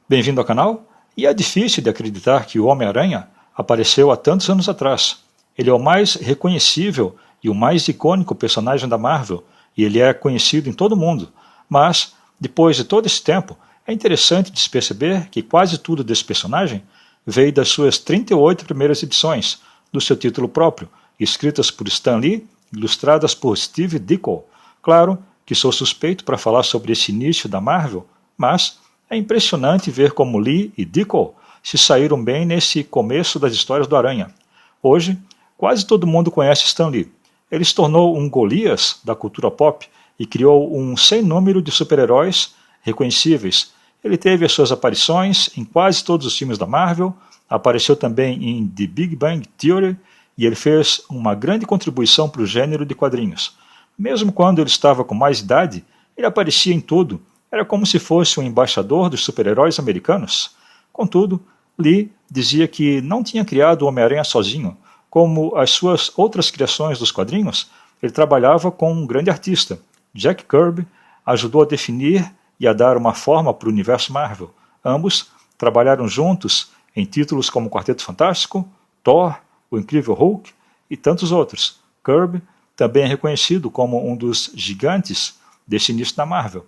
Bem-vindo ao canal. E é difícil de acreditar que o Homem-Aranha apareceu há tantos anos atrás. Ele é o mais reconhecível e o mais icônico personagem da Marvel, e ele é conhecido em todo o mundo. Mas, depois de todo esse tempo, é interessante de se perceber que quase tudo desse personagem veio das suas 38 primeiras edições, do seu título próprio, escritas por Stan Lee, ilustradas por Steve Ditko. Claro que sou suspeito para falar sobre esse início da Marvel, mas é impressionante ver como Lee e Ditko se saíram bem nesse começo das histórias do Aranha. Hoje, quase todo mundo conhece Stan Lee. Ele se tornou um Golias da cultura pop e criou um sem número de super-heróis reconhecíveis. Ele teve as suas aparições em quase todos os filmes da Marvel, apareceu também em The Big Bang Theory e ele fez uma grande contribuição para o gênero de quadrinhos. Mesmo quando ele estava com mais idade, ele aparecia em tudo. Era como se fosse um embaixador dos super-heróis americanos. Contudo, Lee dizia que não tinha criado o Homem-Aranha sozinho. Como as suas outras criações dos quadrinhos, ele trabalhava com um grande artista. Jack Kirby ajudou a definir e a dar uma forma para o universo Marvel. Ambos trabalharam juntos em títulos como Quarteto Fantástico, Thor, O Incrível Hulk e tantos outros. Kirby também é reconhecido como um dos gigantes desse início da Marvel.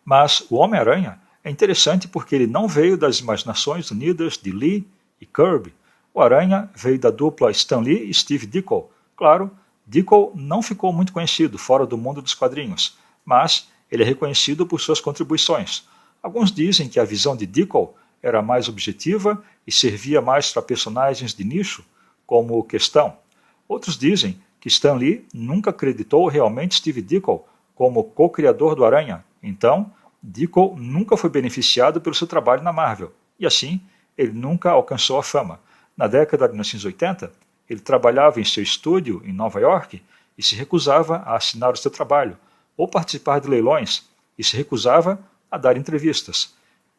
Mas o Homem-Aranha é interessante porque ele não veio das imaginações unidas de Lee e Kirby. O Aranha veio da dupla Stan Lee e Steve Ditko. Claro, Ditko não ficou muito conhecido fora do mundo dos quadrinhos, mas ele é reconhecido por suas contribuições. Alguns dizem que a visão de Ditko era mais objetiva e servia mais para personagens de nicho, como Questão. Outros dizem que Stan Lee nunca acreditou realmente Steve Ditko como co-criador do Aranha. Então, Ditko nunca foi beneficiado pelo seu trabalho na Marvel, e assim, ele nunca alcançou a fama. Na década de 1980, ele trabalhava em seu estúdio em Nova York e se recusava a assinar o seu trabalho, ou participar de leilões, e se recusava a dar entrevistas.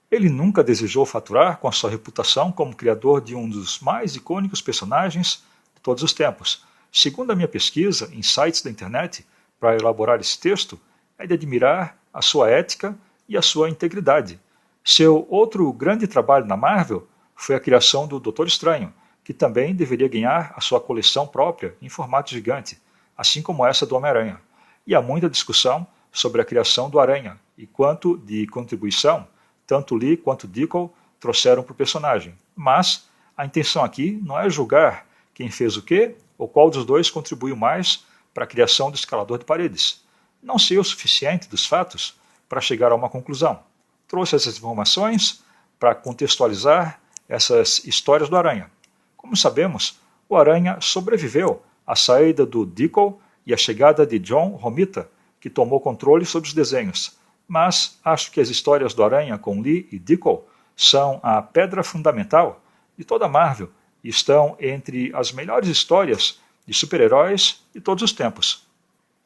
Ele nunca desejou faturar com a sua reputação como criador de um dos mais icônicos personagens de todos os tempos. Segundo a minha pesquisa em sites da internet, para elaborar esse texto, é de admirar a sua ética e a sua integridade. Seu outro grande trabalho na Marvel foi a criação do Doutor Estranho, que também deveria ganhar a sua coleção própria em formato gigante, assim como essa do Homem-Aranha. E há muita discussão sobre a criação do Aranha e quanto de contribuição tanto Lee quanto Ditko trouxeram para o personagem. Mas a intenção aqui não é julgar quem fez o quê ou qual dos dois contribuiu mais para a criação do escalador de paredes. Não sei o suficiente dos fatos para chegar a uma conclusão. Trouxe essas informações para contextualizar essas histórias do Aranha. Como sabemos, o Aranha sobreviveu à saída do Ditko e à chegada de John Romita, que tomou controle sobre os desenhos. Mas acho que as histórias do Aranha com Lee e Ditko são a pedra fundamental de toda a Marvel e estão entre as melhores histórias de super-heróis de todos os tempos.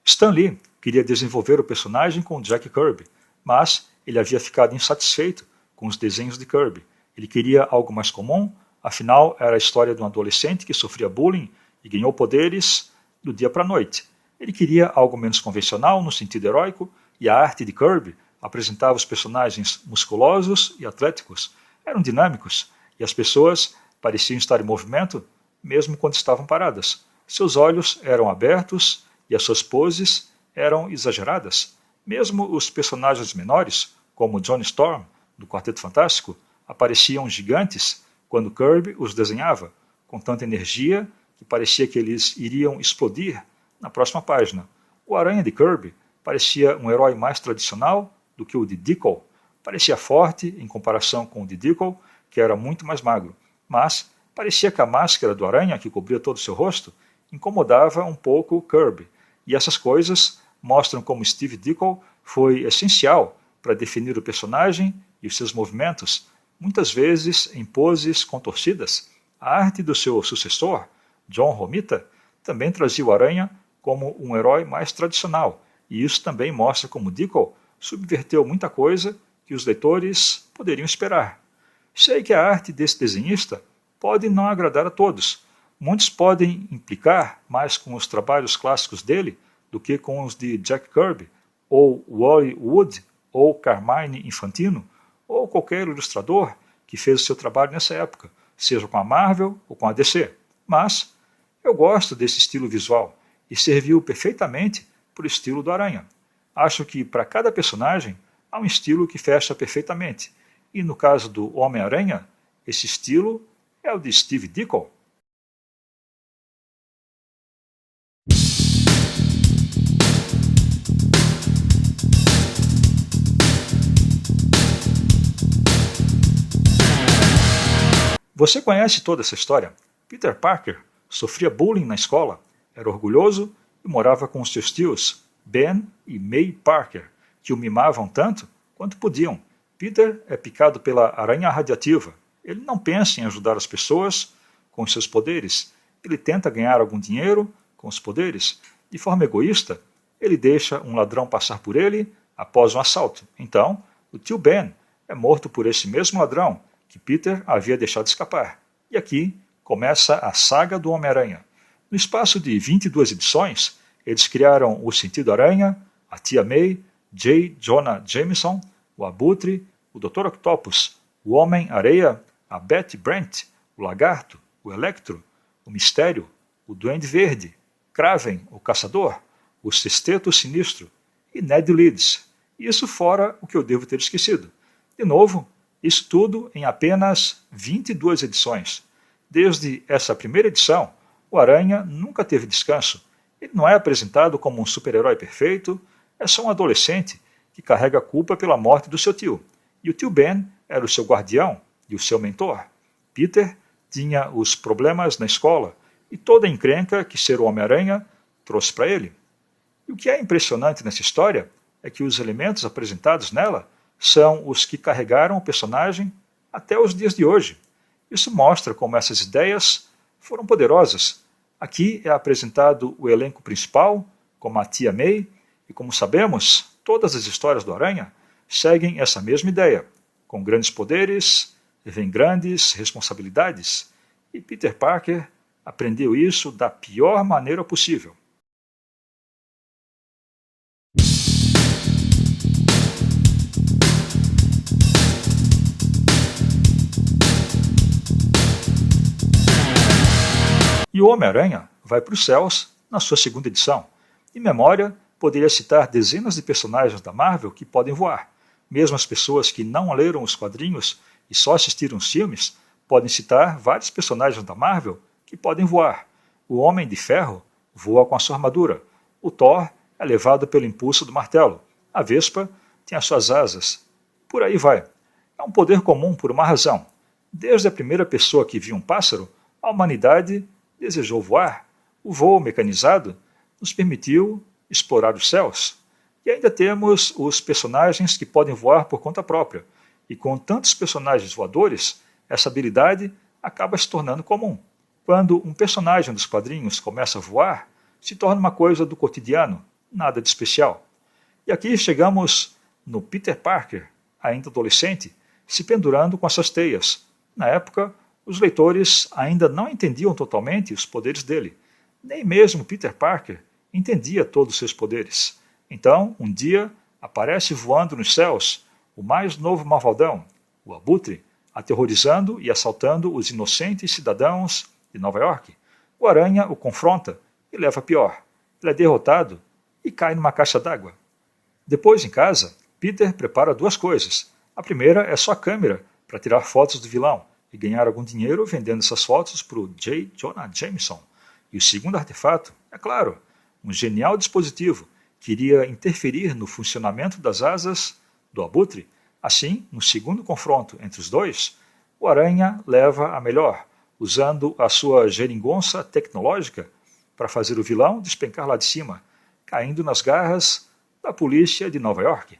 Stan Lee queria desenvolver o personagem com Jack Kirby, mas ele havia ficado insatisfeito com os desenhos de Kirby. Ele queria algo mais comum, afinal era a história de um adolescente que sofria bullying e ganhou poderes do dia para a noite. Ele queria algo menos convencional no sentido heróico, e a arte de Kirby apresentava os personagens musculosos e atléticos. Eram dinâmicos, e as pessoas pareciam estar em movimento mesmo quando estavam paradas. Seus olhos eram abertos e as suas poses eram exageradas. Mesmo os personagens menores, como Johnny Storm, do Quarteto Fantástico, apareciam gigantes quando Kirby os desenhava, com tanta energia que parecia que eles iriam explodir na próxima página. O Aranha de Kirby parecia um herói mais tradicional do que o de Ditko. Parecia forte em comparação com o de Ditko, que era muito mais magro. Mas parecia que a máscara do Aranha, que cobria todo o seu rosto, incomodava um pouco o Kirby. E essas coisas mostram como Steve Ditko foi essencial para definir o personagem e os seus movimentos, muitas vezes em poses contorcidas. A arte do seu sucessor, John Romita, também trazia o Aranha como um herói mais tradicional, e isso também mostra como Ditko subverteu muita coisa que os leitores poderiam esperar. Sei que a arte desse desenhista pode não agradar a todos. Muitos podem implicar mais com os trabalhos clássicos dele do que com os de Jack Kirby, ou Wally Wood, ou Carmine Infantino, ou qualquer ilustrador que fez o seu trabalho nessa época, seja com a Marvel ou com a DC. Mas eu gosto desse estilo visual e serviu perfeitamente para o estilo do Aranha. Acho que para cada personagem há um estilo que fecha perfeitamente, e no caso do Homem-Aranha, esse estilo é o de Steve Ditko. Você conhece toda essa história? Peter Parker sofria bullying na escola, era orgulhoso e morava com os seus tios, Ben e May Parker, que o mimavam tanto quanto podiam. Peter é picado pela aranha radiativa. Ele não pensa em ajudar as pessoas com os seus poderes. Ele tenta ganhar algum dinheiro com os poderes. De forma egoísta, ele deixa um ladrão passar por ele após um assalto. Então, o tio Ben é morto por esse mesmo ladrão que Peter havia deixado escapar. E aqui começa a saga do Homem-Aranha. No espaço de 22 edições, eles criaram o Sentido-Aranha, a Tia May, J. Jonah Jameson, o Abutre, o Dr. Octopus, o Homem-Areia, a Betty Brant, o Lagarto, o Electro, o Mistério, o Duende Verde, Kraven, o Caçador, o Sexteto Sinistro e Ned Leeds. Isso fora o que eu devo ter esquecido. De novo, isso tudo em apenas 22 edições. Desde essa primeira edição, o Aranha nunca teve descanso. Ele não é apresentado como um super-herói perfeito, é só um adolescente que carrega a culpa pela morte do seu tio. E o tio Ben era o seu guardião e o seu mentor. Peter tinha os problemas na escola e toda a encrenca que ser o Homem-Aranha trouxe para ele. E o que é impressionante nessa história é que os elementos apresentados nela são os que carregaram o personagem até os dias de hoje. Isso mostra como essas ideias foram poderosas. Aqui é apresentado o elenco principal, como a Tia May, e como sabemos, todas as histórias do Aranha seguem essa mesma ideia. Com grandes poderes, vem grandes responsabilidades. E Peter Parker aprendeu isso da pior maneira possível. E o Homem-Aranha vai para os céus na sua segunda edição. Em memória, poderia citar dezenas de personagens da Marvel que podem voar. Mesmo as pessoas que não leram os quadrinhos e só assistiram os filmes podem citar vários personagens da Marvel que podem voar. O Homem de Ferro voa com a sua armadura. O Thor é levado pelo impulso do martelo. A Vespa tem as suas asas. Por aí vai. É um poder comum por uma razão. Desde a primeira pessoa que viu um pássaro, a humanidade desejou voar. O voo mecanizado nos permitiu explorar os céus. E ainda temos os personagens que podem voar por conta própria. E com tantos personagens voadores, essa habilidade acaba se tornando comum. Quando um personagem dos quadrinhos começa a voar, se torna uma coisa do cotidiano, nada de especial. E aqui chegamos no Peter Parker, ainda adolescente, se pendurando com essas teias. Na época, os leitores ainda não entendiam totalmente os poderes dele. Nem mesmo Peter Parker entendia todos os seus poderes. Então, um dia, aparece voando nos céus o mais novo malvadão, o Abutre, aterrorizando e assaltando os inocentes cidadãos de Nova York. O Aranha o confronta e leva a pior. Ele é derrotado e cai numa caixa d'água. Depois, em casa, Peter prepara duas coisas. A primeira é sua câmera para tirar fotos do vilão e ganhar algum dinheiro vendendo essas fotos para o J. Jonah Jameson. E o segundo artefato, é claro, um genial dispositivo que iria interferir no funcionamento das asas do Abutre. Assim, no segundo confronto entre os dois, o Aranha leva a melhor, usando a sua geringonça tecnológica para fazer o vilão despencar lá de cima, caindo nas garras da polícia de Nova York.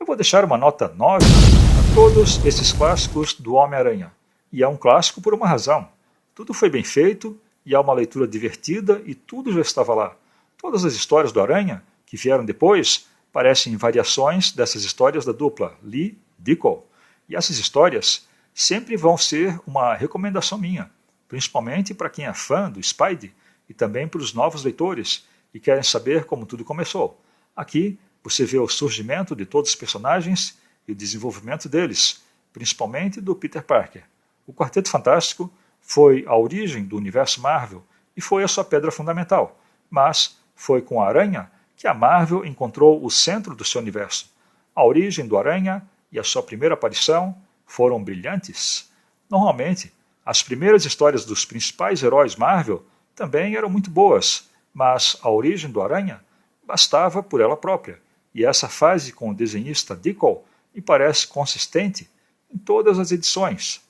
Eu vou deixar uma nota 9 a todos esses clássicos do Homem-Aranha. E é um clássico por uma razão. Tudo foi bem feito e há uma leitura divertida e tudo já estava lá. Todas as histórias do Aranha que vieram depois parecem variações dessas histórias da dupla Lee Ditko. E essas histórias sempre vão ser uma recomendação minha, principalmente para quem é fã do Spidey e também para os novos leitores que querem saber como tudo começou. Aqui você vê o surgimento de todos os personagens e o desenvolvimento deles, principalmente do Peter Parker. O Quarteto Fantástico foi a origem do universo Marvel e foi a sua pedra fundamental, mas foi com a Aranha que a Marvel encontrou o centro do seu universo. A origem do Aranha e a sua primeira aparição foram brilhantes. Normalmente, as primeiras histórias dos principais heróis Marvel também eram muito boas, mas a origem do Aranha bastava por ela própria, e essa fase com o desenhista Dickel me parece consistente em todas as edições.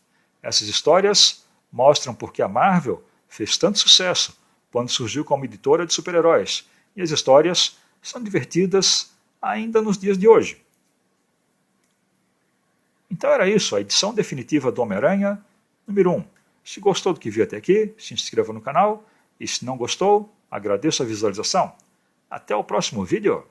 Essas histórias mostram por que a Marvel fez tanto sucesso quando surgiu como editora de super-heróis, e as histórias são divertidas ainda nos dias de hoje. Então era isso, a edição definitiva do Homem-Aranha, número 1. Se gostou do que viu até aqui, se inscreva no canal, e se não gostou, agradeço a visualização. Até o próximo vídeo!